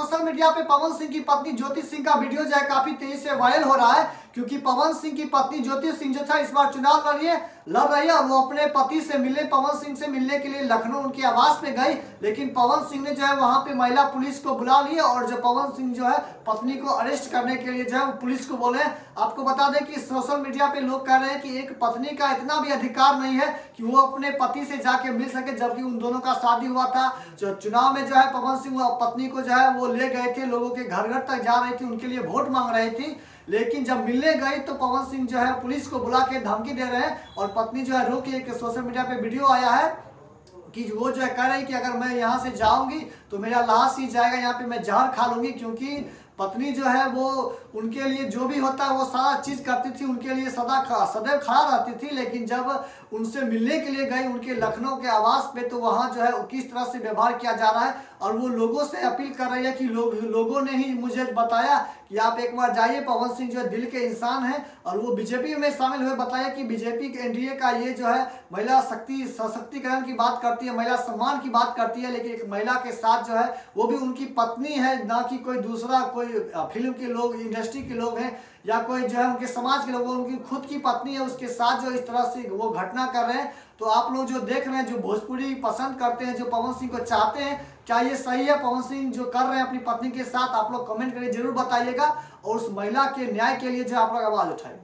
Social media पे पवन सिंह की पत्नी ज्योति सिंह का वीडियो जो है काफी तेजी से वायरल हो रहा है, क्योंकि पवन सिंह की पत्नी ज्योति सिंह जो था इस बार चुनाव लड़ रही है और वो अपने पति से मिलने, पवन सिंह से मिलने के लिए लखनऊ उनके आवास पे गई। लेकिन पवन सिंह ने जो है वहां पे महिला पुलिस को बुला लिया और जो पवन सिंह जो है पत्नी को अरेस्ट करने के लिए जो है वो पुलिस को बोले। आपको बता दें कि सोशल मीडिया पे लोग कह रहे हैं कि एक पत्नी का इतना भी अधिकार नहीं है कि वो अपने पति से जाके मिल सके, जबकि उन दोनों का शादी हुआ था। जो चुनाव में जो है पवन सिंह पत्नी को जो है वो ले गए थे, लोगों के घर घर तक जा रही थी, उनके लिए वोट मांग रही थी। लेकिन जब मिलने गई तो पवन सिंह जो है पुलिस को बुला के धमकी दे रहे हैं और पत्नी जो है रो के एक सोशल मीडिया पे वीडियो आया है कि वो जो है कह रही कि अगर मैं यहाँ से जाऊंगी तो मेरा लाश ही जाएगा, यहाँ पे मैं जहर खा लूंगी। क्योंकि पत्नी जो है वो उनके लिए जो भी होता है वो सारा चीज़ करती थी, उनके लिए सदैव खड़ा रहती थी। लेकिन जब उनसे मिलने के लिए गई उनके लखनऊ के आवास पे तो वहाँ जो है किस तरह से व्यवहार किया जा रहा है और वो लोगों से अपील कर रही है कि लोगों ने ही मुझे बताया कि आप एक बार जाइए। पवन सिंह जो है दिल के इंसान हैं और वो बीजेपी में शामिल हुए। बताया कि बीजेपी के एनडीए का ये जो है महिला सशक्तिकरण की बात करती है, महिला सम्मान की बात करती है, लेकिन एक महिला के साथ जो है वो भी उनकी पत्नी है, ना कि कोई दूसरा कोई फिल्म के लोग, इंडस्ट्री के लोग हैं या कोई जो है उनके समाज के लोग, उनकी खुद की पत्नी है, उसके साथ जो इस तरह से वो घटना कर रहे हैं। तो आप लोग जो देख रहे हैं, जो भोजपुरी पसंद करते हैं, जो पवन सिंह को चाहते हैं, क्या ये सही है पवन सिंह जो कर रहे हैं अपनी पत्नी के साथ? आप लोग कमेंट करके जरूर बताइएगा और उस महिला के न्याय के लिए जो आप लोग आवाज उठाएं।